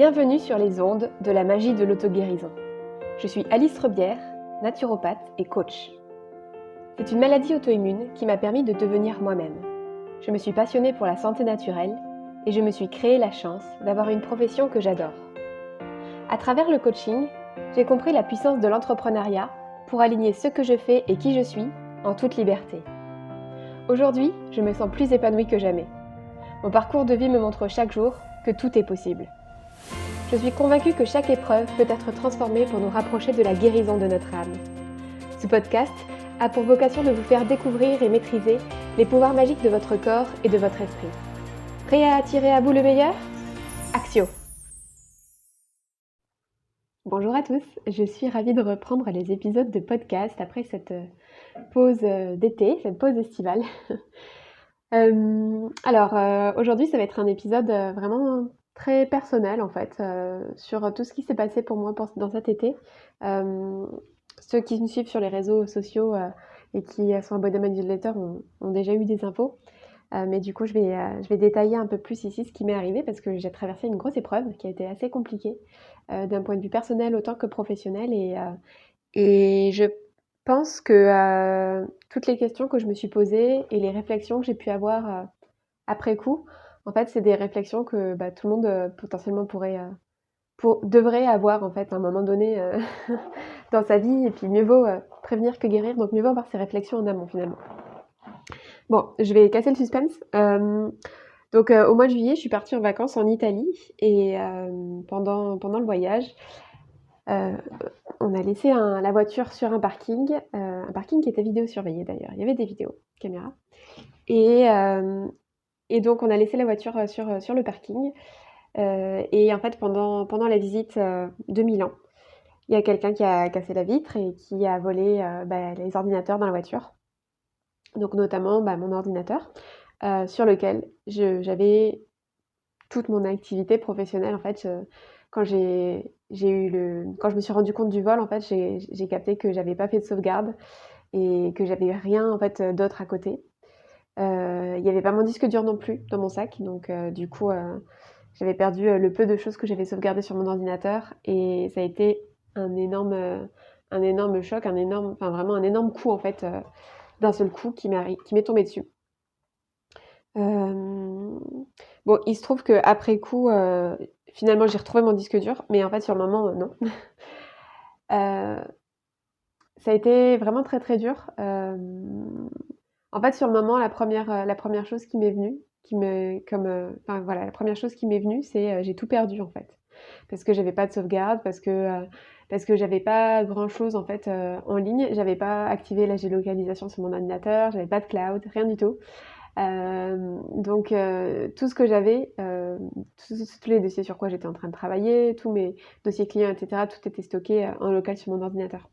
Bienvenue sur les ondes de la magie de l'auto-guérison. Je suis Alice Rebière, naturopathe et coach. C'est une maladie auto-immune qui m'a permis de devenir moi-même. Je me suis passionnée pour la santé naturelle et je me suis créé la chance d'avoir une profession que j'adore. À travers le coaching, j'ai compris la puissance de l'entrepreneuriat pour aligner ce que je fais et qui je suis en toute liberté. Aujourd'hui, je me sens plus épanouie que jamais. Mon parcours de vie me montre chaque jour que tout est possible. Je suis convaincue que chaque épreuve peut être transformée pour nous rapprocher de la guérison de notre âme. Ce podcast a pour vocation de vous faire découvrir et maîtriser les pouvoirs magiques de votre corps et de votre esprit. Prêt à attirer à vous le meilleur ? Axio! Bonjour à tous, je suis ravie de reprendre les épisodes de podcast après cette pause d'été, cette pause estivale. Aujourd'hui ça va être un épisode vraiment très personnel en fait, sur tout ce qui s'est passé pour moi dans cet été. Ceux qui me suivent sur les réseaux sociaux et qui sont abonnés à ma newsletter ont déjà eu des infos. Mais du coup, je vais détailler un peu plus ici ce qui m'est arrivé parce que j'ai traversé une grosse épreuve qui a été assez compliquée d'un point de vue personnel autant que professionnel. Et je pense que toutes les questions que je me suis posées et les réflexions que j'ai pu avoir après coup, en fait, c'est des réflexions que tout le monde potentiellement devrait avoir en fait à un moment donné dans sa vie. Et puis mieux vaut prévenir que guérir, donc mieux vaut avoir ces réflexions en amont finalement. Bon, je vais casser le suspense. Donc au mois de juillet, je suis partie en vacances en Italie et pendant le voyage, on a laissé la voiture sur un parking qui était vidéosurveillé d'ailleurs. Il y avait des vidéos, caméras. Et donc on a laissé la voiture sur le parking. Et en fait, pendant la visite de Milan, il y a quelqu'un qui a cassé la vitre et qui a volé les ordinateurs dans la voiture. Donc notamment mon ordinateur, sur lequel j'avais toute mon activité professionnelle. En fait, quand je me suis rendu compte du vol, en fait, j'ai capté que j'avais pas fait de sauvegarde et que j'avais rien en fait d'autre à côté. Il y avait pas mon disque dur non plus dans mon sac, donc du coup, j'avais perdu le peu de choses que j'avais sauvegardées sur mon ordinateur et ça a été un énorme choc, vraiment un énorme coup en fait, d'un seul coup qui m'est tombé dessus. Bon, il se trouve qu'après coup, finalement, j'ai retrouvé mon disque dur, mais en fait, sur le moment, non. Ça a été vraiment très, très dur. En fait, sur le moment, la première chose qui m'est venue, la première chose qui m'est venue, c'est j'ai tout perdu en fait, parce que j'avais pas de sauvegarde, parce que j'avais pas grand-chose en fait en ligne, j'avais pas activé la géolocalisation sur mon ordinateur, j'avais pas de cloud, rien du tout. Donc tout ce que j'avais, tous les dossiers sur quoi j'étais en train de travailler, tous mes dossiers clients, etc., tout était stocké en local sur mon ordinateur.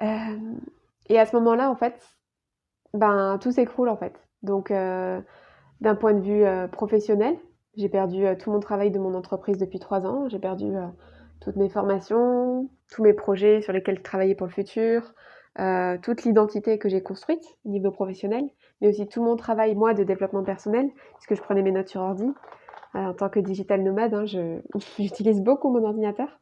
Et à ce moment-là, en fait, tout s'écroule en fait. Donc d'un point de vue professionnel, j'ai perdu tout mon travail de mon entreprise depuis 3 ans, j'ai perdu toutes mes formations, tous mes projets sur lesquels je travaillais pour le futur, toute l'identité que j'ai construite au niveau professionnel, mais aussi tout mon travail, moi, de développement personnel, puisque je prenais mes notes sur ordi. En tant que digital nomade, j'utilise beaucoup mon ordinateur.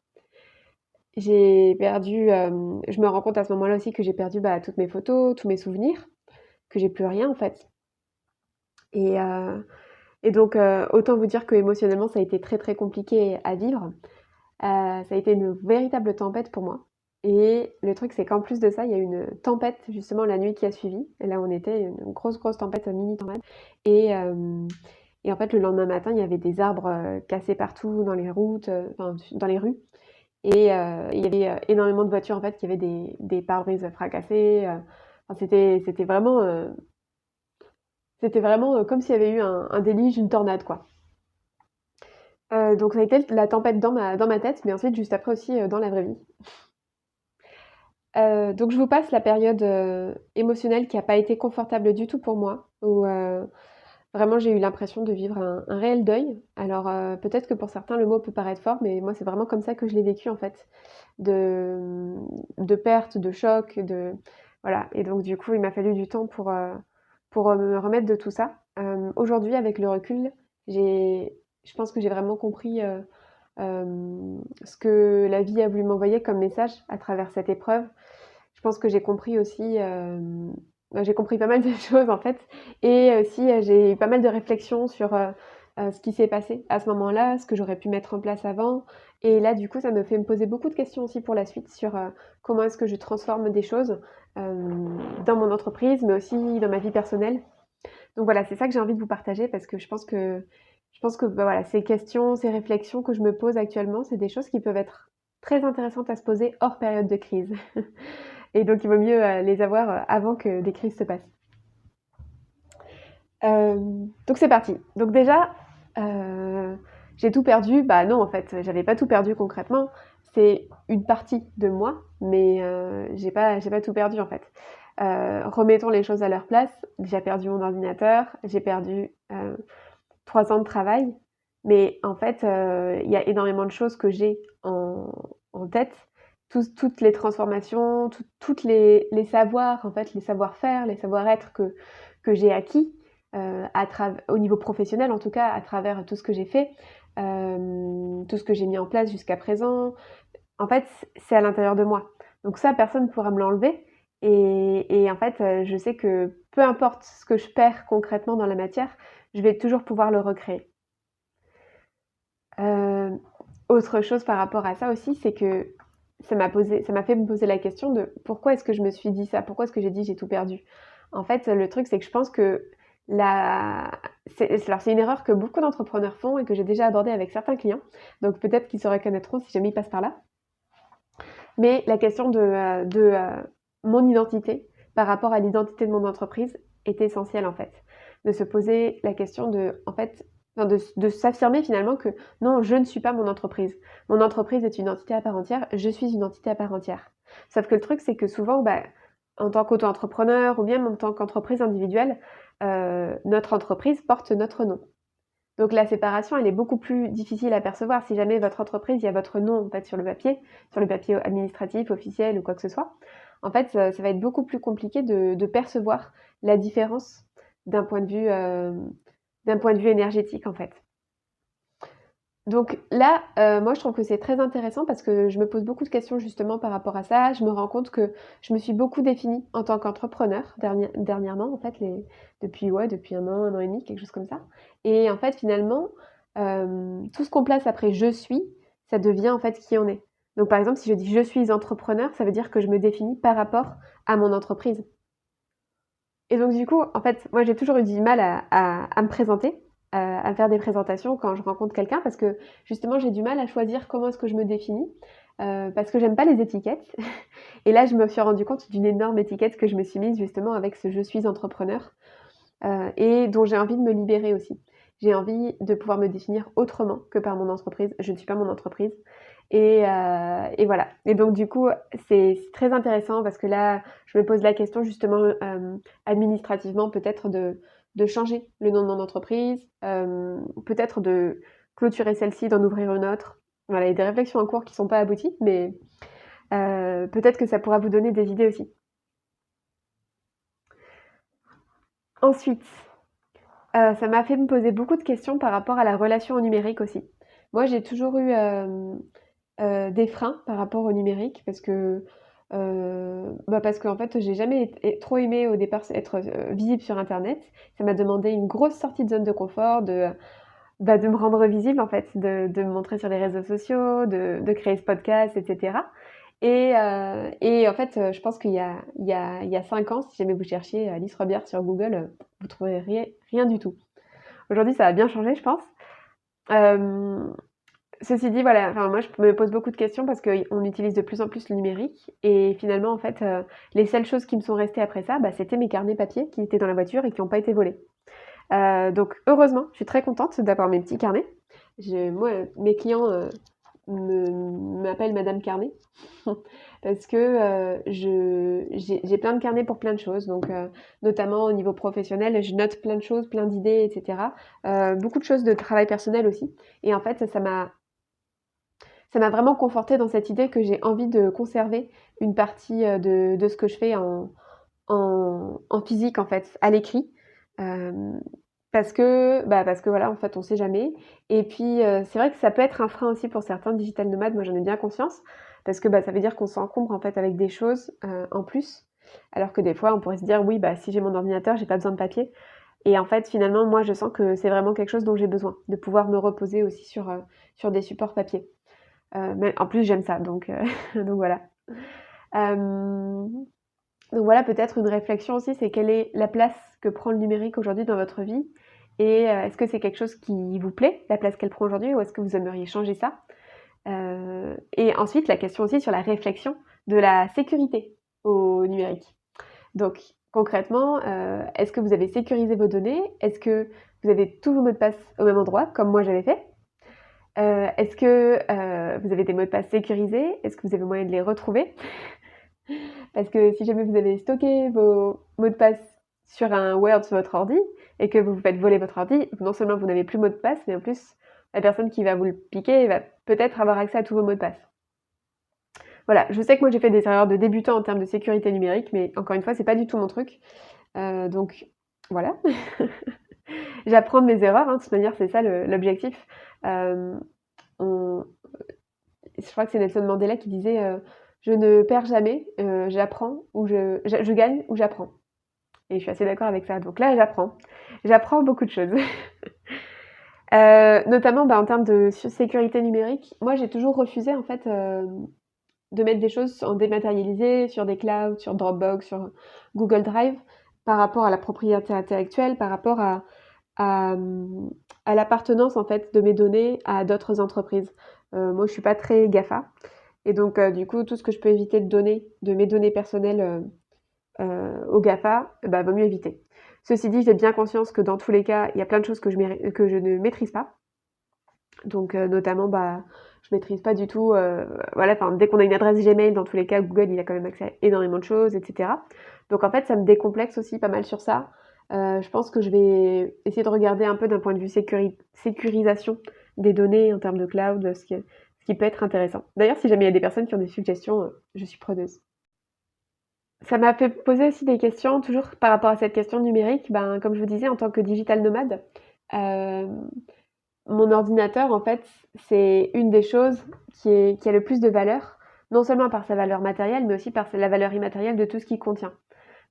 J'ai perdu, je me rends compte à ce moment-là aussi que j'ai perdu toutes mes photos, tous mes souvenirs, que j'ai plus rien en fait. Et donc, autant vous dire que émotionnellement, ça a été très très compliqué à vivre. Ça a été une véritable tempête pour moi. Et le truc, c'est qu'en plus de ça, il y a eu une tempête justement la nuit qui a suivi. Et là, on était une grosse tempête, une mini tempête. Et en fait, le lendemain matin, il y avait des arbres cassés partout dans les routes, dans les rues. Et il y avait énormément de voitures en fait qui avaient des pare-brises fracassés. C'était vraiment comme s'il y avait eu un déluge, une tornade quoi. Donc ça a été la tempête dans ma tête, mais ensuite juste après aussi dans la vraie vie. Donc je vous passe la période émotionnelle qui a pas été confortable du tout pour moi, où vraiment j'ai eu l'impression de vivre un réel deuil. Alors peut-être que pour certains le mot peut paraître fort, mais moi c'est vraiment comme ça que je l'ai vécu en fait, de perte, de choc, voilà. Et donc du coup il m'a fallu du temps pour me remettre de tout ça. Aujourd'hui avec le recul, j'ai je pense que j'ai vraiment compris ce que la vie a voulu m'envoyer comme message à travers cette épreuve. Je pense que j'ai compris aussi, j'ai compris pas mal de choses en fait, et aussi j'ai eu pas mal de réflexions sur ce qui s'est passé à ce moment-là, ce que j'aurais pu mettre en place avant. Et là, du coup, ça me fait me poser beaucoup de questions aussi pour la suite sur comment est-ce que je transforme des choses dans mon entreprise, mais aussi dans ma vie personnelle. Donc voilà, c'est ça que j'ai envie de vous partager parce que je pense que bah, voilà, ces questions, ces réflexions que je me pose actuellement, c'est des choses qui peuvent être très intéressantes à se poser hors période de crise. Et donc il vaut mieux les avoir avant que des crises se passent. Donc c'est parti. Donc déjà, j'ai tout perdu. Bah non, en fait, j'avais pas tout perdu concrètement. C'est une partie de moi, mais j'ai pas tout perdu en fait. Remettons les choses à leur place. J'ai perdu mon ordinateur, j'ai perdu 3 ans de travail, mais en fait, il y a énormément de choses que j'ai en tête. Toutes les transformations, toutes les savoirs, en fait, les savoir-faire, les savoir-être que j'ai acquis au niveau professionnel, en tout cas, à travers tout ce que j'ai fait, tout ce que j'ai mis en place jusqu'à présent. En fait, c'est à l'intérieur de moi. Donc ça, personne ne pourra me l'enlever. Et en fait, je sais que peu importe ce que je perds concrètement dans la matière, je vais toujours pouvoir le recréer. Euh, Autre chose par rapport à ça aussi, c'est que ça m'a fait me poser la question de pourquoi est-ce que je me suis dit ça, pourquoi est-ce que j'ai dit j'ai tout perdu. En fait, le truc, c'est que je pense que c'est une erreur que beaucoup d'entrepreneurs font et que j'ai déjà abordée avec certains clients. Donc peut-être qu'ils se reconnaîtront si jamais ils passent par là. Mais la question de mon identité par rapport à l'identité de mon entreprise est essentielle en fait. De se poser la question en fait, de s'affirmer finalement que non, je ne suis pas mon entreprise. Mon entreprise est une entité à part entière, je suis une entité à part entière. Sauf que le truc, c'est que souvent, bah, en tant qu'auto-entrepreneur ou bien en tant qu'entreprise individuelle, notre entreprise porte notre nom. Donc la séparation, elle est beaucoup plus difficile à percevoir si jamais votre entreprise, il y a votre nom en fait sur le papier administratif, officiel ou quoi que ce soit. En fait, ça va être beaucoup plus compliqué de percevoir la différence d'un point de vue énergétique en fait. Donc là, moi je trouve que c'est très intéressant parce que je me pose beaucoup de questions justement par rapport à ça. Je me rends compte que je me suis beaucoup définie en tant qu'entrepreneur dernièrement en fait, depuis un an et demi, quelque chose comme ça. Et en fait finalement, tout ce qu'on place après «je suis», ça devient en fait qui on est. Donc par exemple, si je dis «je suis entrepreneur», ça veut dire que je me définis par rapport à mon entreprise. Et donc du coup, en fait, moi j'ai toujours eu du mal à me présenter, à faire des présentations quand je rencontre quelqu'un parce que justement j'ai du mal à choisir comment est-ce que je me définis, parce que j'aime pas les étiquettes. Et là je me suis rendu compte d'une énorme étiquette que je me suis mise justement avec ce «je suis entrepreneur», et dont j'ai envie de me libérer aussi. J'ai envie de pouvoir me définir autrement que par mon entreprise. Je ne suis pas mon entreprise. Et voilà. Et donc du coup, c'est très intéressant parce que là, je me pose la question justement administrativement peut-être de changer le nom de mon entreprise, peut-être de clôturer celle-ci, d'en ouvrir une autre. Voilà, il y a des réflexions en cours qui ne sont pas abouties, mais peut-être que ça pourra vous donner des idées aussi. Ensuite, ça m'a fait me poser beaucoup de questions par rapport à la relation au numérique aussi. Moi, j'ai toujours eu des freins par rapport au numérique parce qu'en fait, j'ai jamais trop aimé au départ être visible sur Internet. Ça m'a demandé une grosse sortie de zone de confort, de me rendre visible en fait, de me montrer sur les réseaux sociaux, de créer ce podcast, etc. Et en fait, je pense qu'il y a 5 ans, si jamais vous cherchiez Alice Robière sur Google, vous trouverez rien du tout. Aujourd'hui, ça a bien changé, je pense. Euh, Ceci dit, voilà, enfin, moi je me pose beaucoup de questions parce qu'on utilise de plus en plus le numérique et finalement, en fait, les seules choses qui me sont restées après ça, bah, c'était mes carnets papier qui étaient dans la voiture et qui n'ont pas été volés. Donc heureusement, je suis très contente d'avoir mes petits carnets. Moi, mes clients m'appellent Madame Carnet parce que j'ai plein de carnets pour plein de choses. Donc notamment au niveau professionnel, je note plein de choses, plein d'idées, etc. Beaucoup de choses de travail personnel aussi. Et en fait, ça m'a vraiment confortée dans cette idée que j'ai envie de conserver une partie de ce que je fais en physique, en fait, à l'écrit. Euh, parce que voilà, en fait, on sait jamais. Et puis, c'est vrai que ça peut être un frein aussi pour certains digital nomades, moi j'en ai bien conscience, parce que, ça veut dire qu'on s'encombre en fait avec des choses, en plus. Alors que des fois, on pourrait se dire: «Oui, si j'ai mon ordinateur, j'ai pas besoin de papier». Et en fait, finalement, moi, je sens que c'est vraiment quelque chose dont j'ai besoin, de pouvoir me reposer aussi sur des supports papier. Mais en plus, j'aime ça, donc donc voilà. Hem, donc voilà, peut-être une réflexion aussi, c'est quelle est la place que prend le numérique aujourd'hui dans votre vie? Et est-ce que c'est quelque chose qui vous plaît, la place qu'elle prend aujourd'hui, ou est-ce que vous aimeriez changer ça? Et ensuite, la question aussi sur la réflexion de la sécurité au numérique. Donc concrètement, est-ce que vous avez sécurisé vos données? Est-ce que vous avez tous vos mots de passe au même endroit, comme moi j'avais fait? Est-ce que, vous avez des mots de passe sécurisés? Est-ce que vous avez moyen de les retrouver? Parce que si jamais vous avez stocké vos mots de passe sur un Word sur votre ordi et que vous vous faites voler votre ordi, non seulement vous n'avez plus mot de passe, mais en plus, la personne qui va vous le piquer va peut-être avoir accès à tous vos mots de passe. Voilà, je sais que moi j'ai fait des erreurs de débutant en termes de sécurité numérique, mais encore une fois, c'est pas du tout mon truc. Donc voilà. J'apprends de mes erreurs, hein, de toute manière, c'est ça l'objectif. On Je crois que c'est Nelson Mandela qui disait, «Je ne perds jamais, j'apprends ou je gagne ou j'apprends». Et je suis assez d'accord avec ça. Donc là, j'apprends. J'apprends beaucoup de choses. Notamment, en termes de sécurité numérique, moi, j'ai toujours refusé, en fait, de mettre des choses en dématérialisé sur des clouds, sur Dropbox, sur Google Drive, par rapport à la propriété intellectuelle, par rapport à, mmh, à l'appartenance, en fait, de mes données à d'autres entreprises. Moi, je suis pas très GAFA et donc du coup, tout ce que je peux éviter de donner, de mes données personnelles, aux GAFA, vaut mieux éviter. Ceci dit, j'ai bien conscience que dans tous les cas, il y a plein de choses que je ne maîtrise pas. Donc notamment, je maîtrise pas du tout, voilà, enfin, dès qu'on a une adresse Gmail, dans tous les cas, Google, il a quand même accès à énormément de choses, et cetera. Donc en fait, ça me décomplexe aussi pas mal sur ça. Je pense que je vais essayer de regarder un peu d'un point de vue sécurisation des données en termes de cloud, ce qui peut être intéressant. D'ailleurs, si jamais il y a des personnes qui ont des suggestions, je suis preneuse. Ça m'a fait poser aussi des questions, toujours par rapport à cette question numérique. Comme je vous disais, en tant que digital nomade, hem, mon ordinateur, en fait, c'est une des choses qui a le plus de valeur, non seulement par sa valeur matérielle, mais aussi par la valeur immatérielle de tout ce qu'il contient.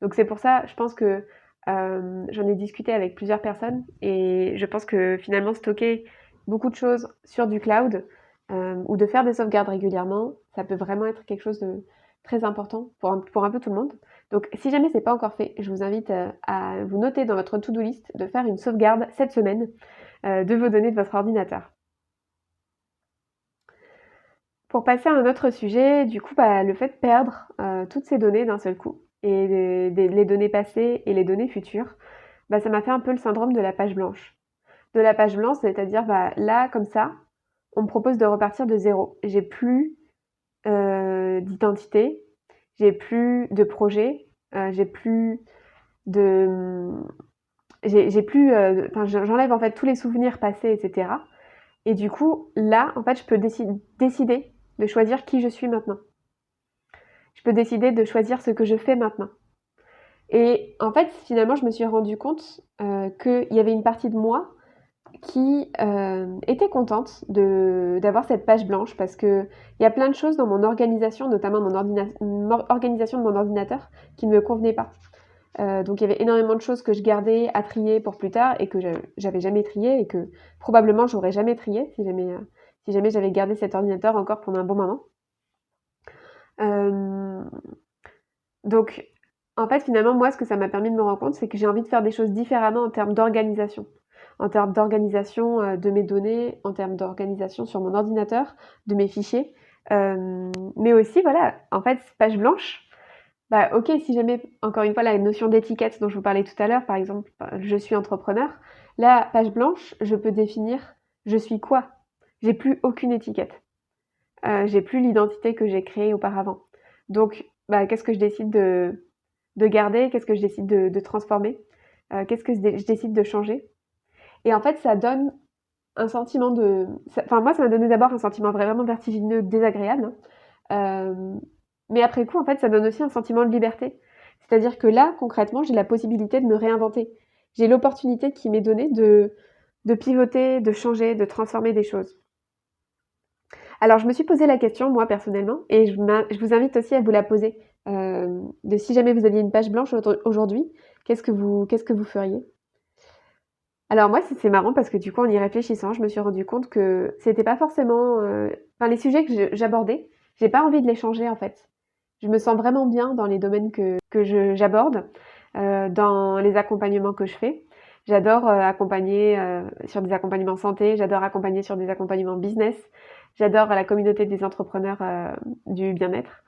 Donc c'est pour ça, je pense que, j'en ai discuté avec plusieurs personnes et je pense que finalement stocker beaucoup de choses sur du cloud, ou de faire des sauvegardes régulièrement, ça peut vraiment être quelque chose de très important pour un peu tout le monde. Donc si jamais c'est pas encore fait, je vous invite, à vous noter dans votre to-do list de faire une sauvegarde cette semaine, de vos données de votre ordinateur. Pour passer à un autre sujet, du coup, le fait de perdre, toutes ces données d'un seul coup et les données passées et les données futures, ça m'a fait un peu le syndrome de la page blanche. De la page blanche, c'est-à-dire, là, comme ça, on me propose de repartir de zéro. J'ai plus, d'identité, j'ai plus de projet, j'ai plus de, j'ai plus, enfin, j'enlève, en fait, tous les souvenirs passés et cetera. Et du coup, là, en fait, je peux décider de choisir qui je suis maintenant. Je peux décider de choisir ce que je fais maintenant. Et en fait, finalement, je me suis rendu compte qu'il y avait une partie de moi qui était contente d'avoir cette page blanche parce qu'il y a plein de choses dans mon organisation, notamment mon organisation de mon ordinateur, qui ne me convenaient pas. Donc il y avait énormément de choses que je gardais à trier pour plus tard et que j'avais jamais trié et que probablement j'aurais jamais trié si jamais j'avais gardé cet ordinateur encore pendant un bon moment. Euh, donc en fait finalement moi ce que ça m'a permis de me rendre compte c'est que j'ai envie de faire des choses différemment en termes d'organisation. En termes d'organisation de mes données, en termes d'organisation sur mon ordinateur, de mes fichiers. Mais aussi voilà, en fait page blanche. Ok, si jamais, encore une fois, la notion d'étiquette dont je vous parlais tout à l'heure, par exemple, je suis entrepreneur, la page blanche, je peux définir je suis quoi. J'ai plus aucune étiquette. J'ai plus l'identité que j'ai créée auparavant. Donc, qu'est-ce que je décide de garder? Qu'est-ce que je décide de transformer? Qu'est-ce que je décide de changer? Et en fait, ça donne un sentiment de... Enfin, moi, ça m'a donné d'abord un sentiment vraiment vertigineux, désagréable. Mais après coup, en fait, ça donne aussi un sentiment de liberté. C'est-à-dire que là, concrètement, j'ai la possibilité de me réinventer. j'ai l'opportunité qui m'est donnée de pivoter, de changer, de transformer des choses. Alors je me suis posé la question, moi personnellement, et je vous invite aussi à vous la poser, de si jamais vous aviez une page blanche aujourd'hui, qu'est-ce que vous feriez? Alors moi, c'est marrant parce que du coup, en y réfléchissant, je me suis rendu compte que c'était pas forcément, enfin les sujets que j'abordais, j'ai pas envie de les changer en fait. Je me sens vraiment bien dans les domaines que j'aborde, dans les accompagnements que je fais. J'adore accompagner sur des accompagnements santé, j'adore accompagner sur des accompagnements business, j'adore la communauté des entrepreneurs du bien-être.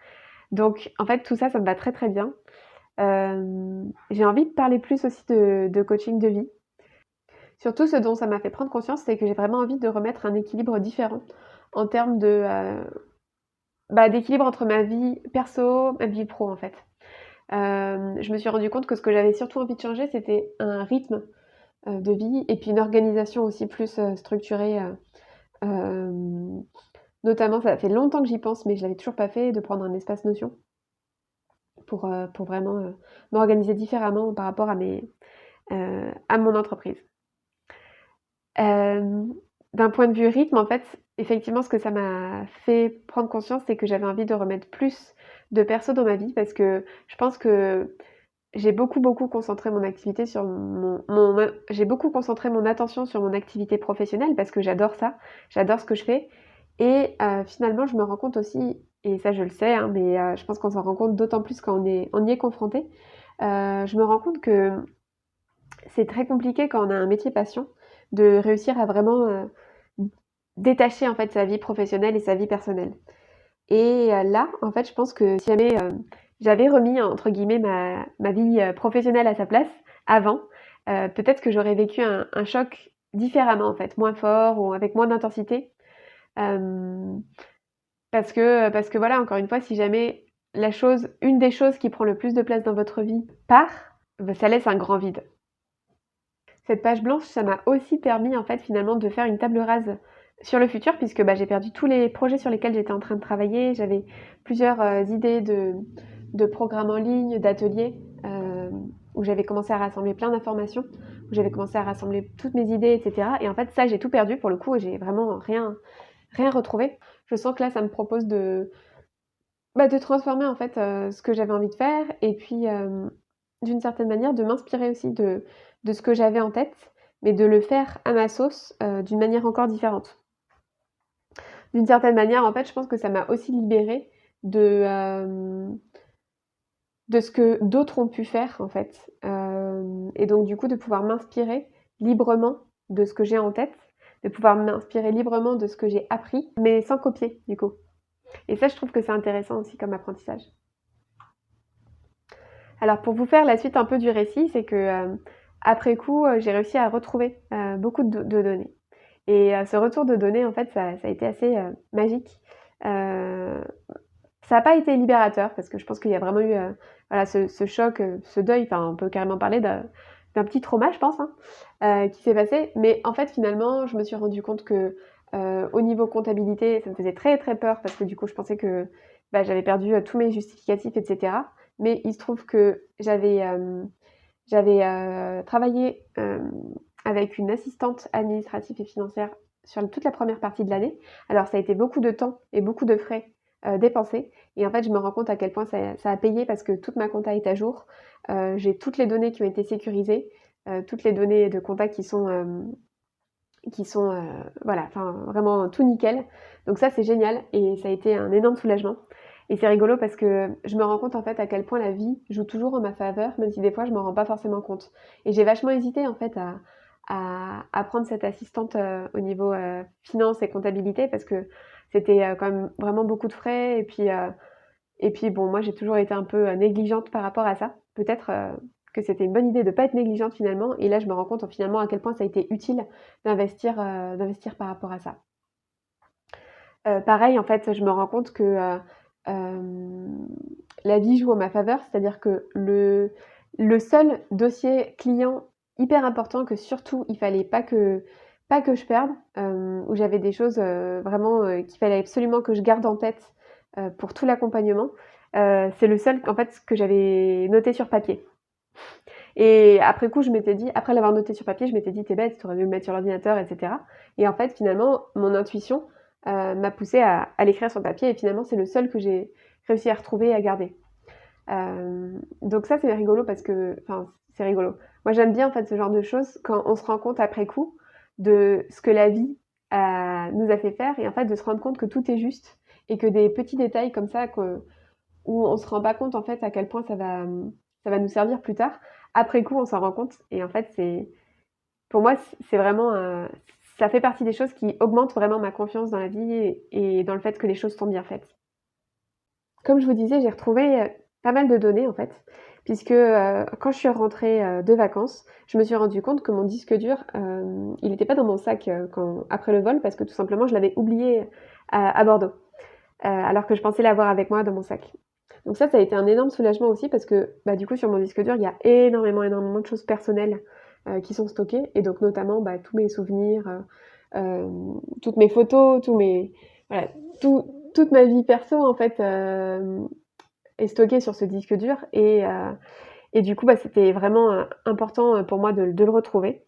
Donc en fait, tout ça, ça me va très très bien. J'ai envie de parler plus aussi de coaching de vie. Surtout, ce dont ça m'a fait prendre conscience, c'est que j'ai vraiment envie de remettre un équilibre différent en termes d'équilibre entre ma vie perso, ma vie pro en fait. Je me suis rendu compte que ce que j'avais surtout envie de changer, c'était un rythme de vie et puis une organisation aussi plus structurée. Notamment, ça fait longtemps que j'y pense, mais je l'avais toujours pas fait, de prendre un espace Notion pour vraiment m'organiser différemment par rapport à mon entreprise. D'un point de vue rythme, en fait, effectivement, ce que ça m'a fait prendre conscience, c'est que j'avais envie de remettre plus de perso dans ma vie parce que je pense que j'ai beaucoup concentré mon activité sur j'ai beaucoup concentré mon attention sur mon activité professionnelle parce que j'adore ça, j'adore ce que je fais et finalement, je me rends compte aussi, et ça je le sais, hein, mais je pense qu'on s'en rend compte d'autant plus quand on y est confronté, je me rends compte que c'est très compliqué quand on a un métier passion de réussir à vraiment détacher en fait sa vie professionnelle et sa vie personnelle. Et là, en fait, je pense que si jamais j'avais remis entre guillemets ma vie professionnelle à sa place avant, peut-être que j'aurais vécu un choc différemment en fait, moins fort ou avec moins d'intensité. Euh, parce que voilà, encore une fois, si jamais une des choses qui prend le plus de place dans votre vie part, ça laisse un grand vide. Cette page blanche, ça m'a aussi permis en fait finalement de faire une table rase sur le futur puisque j'ai perdu tous les projets sur lesquels j'étais en train de travailler. J'avais plusieurs idées de programmes en ligne, d'ateliers où j'avais commencé à rassembler plein d'informations, où j'avais commencé à rassembler toutes mes idées, etc. Et en fait ça j'ai tout perdu pour le coup et j'ai vraiment rien retrouvé. Je sens que là ça me propose de transformer en fait ce que j'avais envie de faire et puis d'une certaine manière de m'inspirer aussi de ce que j'avais en tête, mais de le faire à ma sauce d'une manière encore différente. D'une certaine manière, en fait, je pense que ça m'a aussi libérée de ce que d'autres ont pu faire en fait. Et donc du coup de pouvoir m'inspirer librement de ce que j'ai en tête, de pouvoir m'inspirer librement de ce que j'ai appris, mais sans copier du coup. Et ça, je trouve que c'est intéressant aussi comme apprentissage. Alors pour vous faire la suite un peu du récit, c'est que après coup, j'ai réussi à retrouver beaucoup de données. Et ce retour de données, en fait, ça a été assez magique. Ça n'a pas été libérateur parce que je pense qu'il y a vraiment eu voilà, ce choc, ce deuil, enfin on peut carrément parler d'un petit trauma, je pense, hein, qui s'est passé. Mais en fait, finalement, je me suis rendu compte que au niveau comptabilité, ça me faisait très très peur parce que du coup, je pensais que j'avais perdu tous mes justificatifs, etc. Mais il se trouve que j'avais travaillé avec une assistante administrative et financière sur toute la première partie de l'année. Alors ça a été beaucoup de temps et beaucoup de frais dépensés. Et en fait, je me rends compte à quel point ça a payé parce que toute ma compta est à jour. J'ai toutes les données qui ont été sécurisées, toutes les données de compta qui sont voilà, enfin vraiment tout nickel. Donc ça c'est génial et ça a été un énorme soulagement. Et c'est rigolo parce que je me rends compte en fait à quel point la vie joue toujours en ma faveur, même si des fois je m'en rends pas forcément compte. Et j'ai vachement hésité en fait à prendre cette assistante au niveau finance et comptabilité parce que c'était quand même vraiment beaucoup de frais et puis bon moi j'ai toujours été un peu négligente par rapport à ça. Peut-être que c'était une bonne idée de pas être négligente finalement et là je me rends compte finalement à quel point ça a été utile d'investir par rapport à ça. Pareil en fait je me rends compte que la vie joue en ma faveur, c'est-à-dire que le seul dossier client hyper important que surtout il fallait pas que je perde, où j'avais des choses vraiment qu'il fallait absolument que je garde en tête pour tout l'accompagnement, c'est le seul en fait que j'avais noté sur papier. Et après coup, je m'étais dit, après l'avoir noté sur papier, je m'étais dit: «Tu es bête, tu aurais dû le mettre sur l'ordinateur» et cetera. Et en fait, finalement, mon intuition, m'a poussée à l'écrire sur papier et finalement, c'est le seul que j'ai réussi à retrouver et à garder. Donc ça, c'est rigolo parce que enfin, c'est rigolo. Moi, j'aime bien, en fait, ce genre de choses quand on se rend compte après coup de ce que la vie, nous a fait faire et en fait, de se rendre compte que tout est juste et que des petits détails comme ça où on se rend pas compte, en fait, à quel point ça va nous servir plus tard. Après coup, on s'en rend compte et en fait, c'est pour moi, c'est vraiment, ça fait partie des choses qui augmentent vraiment ma confiance dans la vie et dans le fait que les choses sont bien faites. Comme je vous disais, j'ai retrouvé, pas mal de données en fait, puisque, quand je suis rentrée, de vacances, je me suis rendu compte que mon disque dur, il était pas dans mon sac, quand après le vol parce que tout simplement je l'avais oublié à Bordeaux, alors que je pensais l'avoir avec moi dans mon sac. Donc ça a été un énorme soulagement aussi parce que, bah, du coup sur mon disque dur, il y a énormément de choses personnelles, qui sont stockées et donc notamment, bah, tous mes souvenirs, toutes mes photos, tous mes voilà, toute ma vie perso en fait, est stockée sur ce disque dur et du coup, bah, c'était vraiment, important, pour moi de le retrouver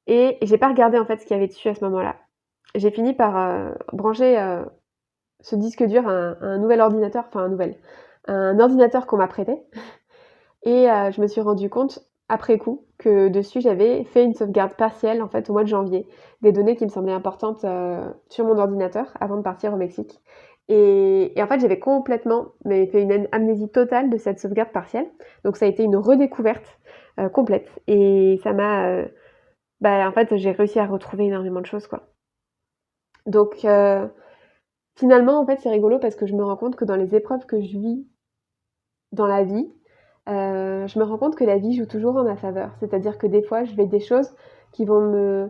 et j'ai pas regardé en fait ce qu'il y avait dessus à ce moment-là. J'ai fini par, brancher, ce disque dur à un nouvel ordinateur, enfin un ordinateur qu'on m'a prêté et je me suis rendu compte après coup que dessus j'avais fait une sauvegarde partielle en fait au mois de janvier, des données qui me semblaient importantes, sur mon ordinateur avant de partir au Mexique et en fait j'avais complètement mais fait une amnésie totale de cette sauvegarde partielle. Donc ça a été une redécouverte, complète et ça m'a, bah, en fait j'ai réussi à retrouver énormément de choses, quoi. Donc finalement en fait c'est rigolo parce que je me rends compte que dans les épreuves que je vis dans la vie, je me rends compte que la vie joue toujours en ma faveur. C'est-à-dire que des fois, je vais des choses qui vont me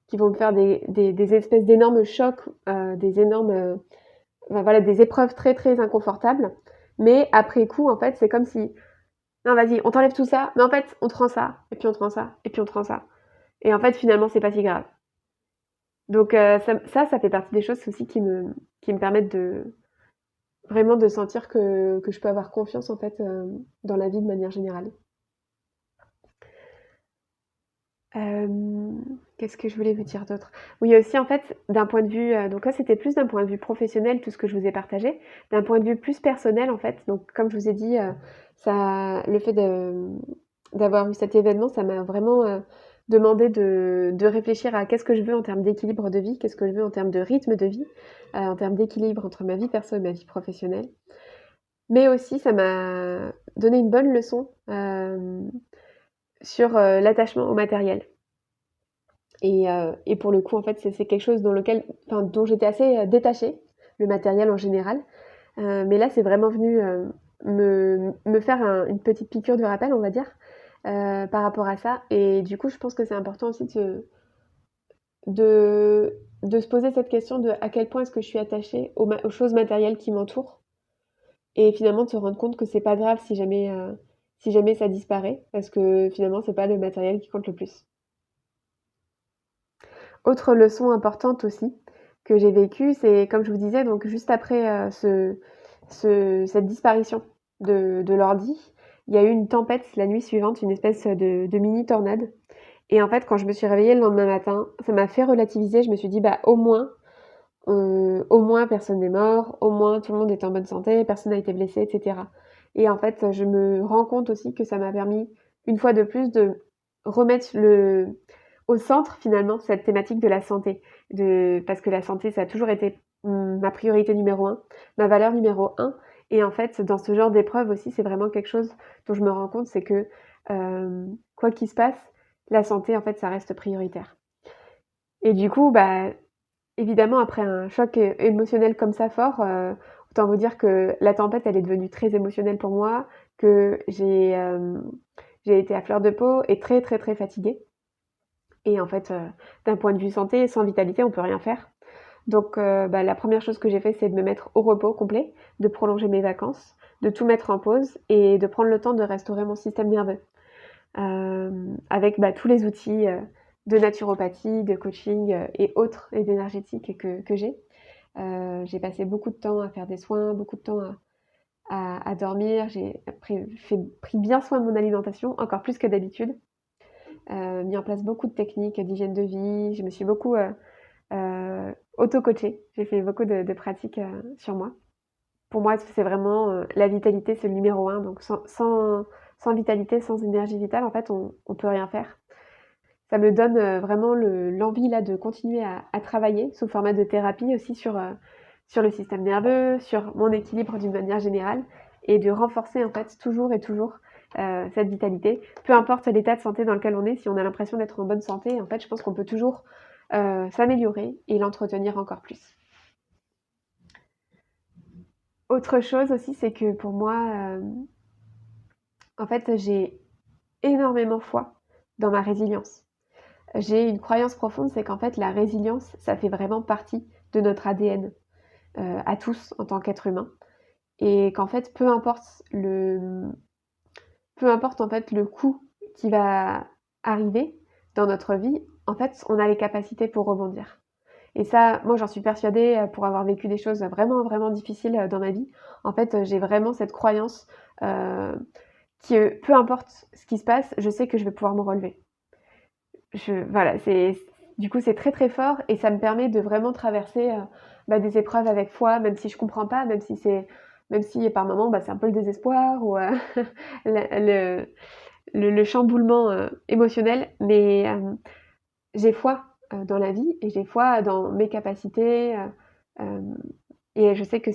qui vont me faire des espèces d'énormes chocs, des énormes, enfin voilà, des épreuves très, très inconfortables. Mais après coup, en fait, c'est comme si: «Non, vas-y, on t'enlève tout ça, mais en fait, on te rend ça, et puis on te rend ça, et puis on te rend ça». Et en fait, finalement, c'est pas si grave. Donc ça fait partie des choses aussi qui me permettent de vraiment de sentir que je peux avoir confiance, en fait, dans la vie de manière générale. Qu'est-ce que je voulais vous dire d'autre? Oui, aussi, en fait, d'un point de vue, donc là, c'était plus d'un point de vue professionnel, tout ce que je vous ai partagé. D'un point de vue plus personnel, en fait, donc comme je vous ai dit, ça le fait d'avoir eu cet événement, ça m'a vraiment, demandé de réfléchir à qu'est-ce que je veux en termes d'équilibre de vie, qu'est-ce que je veux en termes de rythme de vie, en termes d'équilibre entre ma vie perso et ma vie professionnelle. Mais aussi, ça m'a donné une bonne leçon, sur, l'attachement au matériel. Et pour le coup, en fait, c'est quelque chose dont j'étais assez détachée, le matériel en général. Mais là, c'est vraiment venu me faire une petite piqûre de rappel, on va dire, par rapport à ça. Et du coup, je pense que c'est important aussi de se poser cette question de à quel point est-ce que je suis attachée aux choses matérielles qui m'entourent. Et finalement, de se rendre compte que c'est pas grave si jamais ça disparaît, parce que finalement, c'est pas le matériel qui compte le plus. Autre leçon importante aussi que j'ai vécue, c'est comme je vous disais, donc juste après cette disparition de l'ordi, il y a eu une tempête la nuit suivante, une espèce de mini tornade. Et en fait, quand je me suis réveillée le lendemain matin, ça m'a fait relativiser. Je me suis dit, bah au moins personne n'est mort, au moins tout le monde est en bonne santé, personne n'a été blessé, etc. Et en fait, je me rends compte aussi que ça m'a permis, une fois de plus, de remettre au centre finalement cette thématique de la santé. Parce que la santé, ça a toujours été ma priorité numéro un, ma valeur numéro un. Et en fait, dans ce genre d'épreuve aussi, c'est vraiment quelque chose dont je me rends compte, c'est que quoi qu'il se passe, la santé, en fait, ça reste prioritaire. Et du coup, bah, évidemment, après un choc émotionnel comme ça fort, autant vous dire que la tempête, elle est devenue très émotionnelle pour moi, que j'ai été à fleur de peau et très, très, très fatiguée. Et en fait, d'un point de vue santé, sans vitalité, on peut rien faire. Donc, bah, la première chose que j'ai fait, c'est de me mettre au repos complet, de prolonger mes vacances, de tout mettre en pause et de prendre le temps de restaurer mon système nerveux. Avec, bah, tous les outils, de naturopathie, de coaching, et autres et d'énergétique que j'ai. J'ai passé beaucoup de temps à faire des soins, beaucoup de temps à dormir, j'ai pris bien soin de mon alimentation, encore plus que d'habitude. Mis en place beaucoup de techniques d'hygiène de vie, je me suis beaucoup, auto-coachée. J'ai fait beaucoup de pratiques, sur moi. Pour moi, c'est vraiment, la vitalité, c'est le numéro 1, donc sans vitalité, sans énergie vitale, en fait, on peut rien faire. Ça me donne, vraiment l'envie là de continuer à travailler sous format de thérapie aussi sur le système nerveux, sur mon équilibre d'une manière générale et de renforcer en fait toujours et toujours, cette vitalité. Peu importe l'état de santé dans lequel on est, si on a l'impression d'être en bonne santé, en fait, je pense qu'on peut toujours, s'améliorer et l'entretenir encore plus. Autre chose aussi, c'est que pour moi, en fait, j'ai énormément foi dans ma résilience. J'ai une croyance profonde, c'est qu'en fait, la résilience, ça fait vraiment partie de notre ADN, à tous en tant qu'être humain et qu'en fait, peu importe en fait le coup qui va arriver dans notre vie, en fait, on a les capacités pour rebondir. Et ça, moi, j'en suis persuadée, pour avoir vécu des choses vraiment, vraiment difficiles, dans ma vie. En fait, j'ai vraiment cette croyance, heu, que peu importe ce qui se passe, je sais que je vais pouvoir me relever. Voilà, du coup, c'est très, très fort et ça me permet de vraiment traverser, des épreuves avec foi, même si je comprends pas, même si par moments, c'est un peu le désespoir ou, le le chamboulement, émotionnel. Mais, j'ai foi, dans la vie et j'ai foi dans mes capacités, hem et je sais que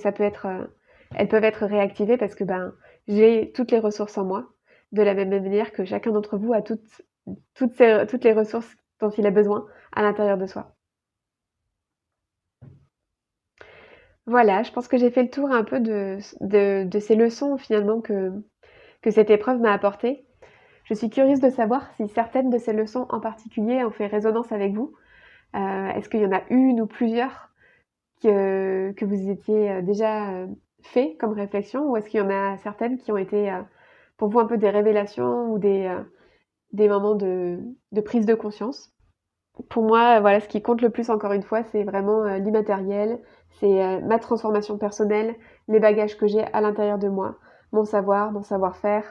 elles peuvent être réactivées parce que, j'ai toutes les ressources en moi, de la même manière que chacun d'entre vous a toutes les ressources dont il a besoin à l'intérieur de soi. Voilà, je pense que j'ai fait le tour un peu de ces leçons finalement que cette épreuve m'a apportées. Je suis curieuse de savoir si certaines de ces leçons en particulier ont fait résonance avec vous. Est-ce qu'il y en a une ou plusieurs que vous étiez, déjà, fait comme réflexion? Ou est-ce qu'il y en a certaines qui ont été, pour vous un peu des révélations ou des moments de prise de conscience? Pour moi, voilà, ce qui compte le plus encore une fois, c'est vraiment, l'immatériel, c'est, ma transformation personnelle, les bagages que j'ai à l'intérieur de moi, mon savoir, mon savoir-faire,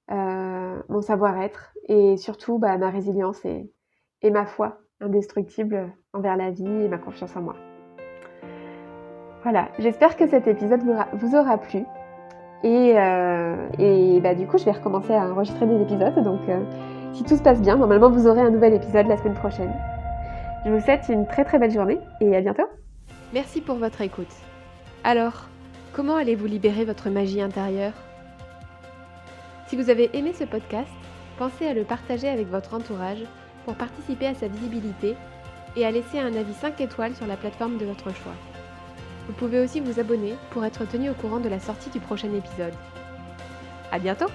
mon savoir-être et surtout, ma résilience et ma foi indestructible envers la vie et ma confiance en moi. Voilà, j'espère que cet épisode vous aura plu et du coup, je vais recommencer à enregistrer des épisodes donc si tout se passe bien, normalement, vous aurez un nouvel épisode la semaine prochaine. Je vous souhaite une très très belle journée et à bientôt. Merci pour votre écoute. Alors, comment allez-vous libérer votre magie intérieure? Si vous avez aimé ce podcast, pensez à le partager avec votre entourage pour participer à sa visibilité et à laisser un avis 5 étoiles sur la plateforme de votre choix. Vous pouvez aussi vous abonner pour être tenu au courant de la sortie du prochain épisode. À bientôt!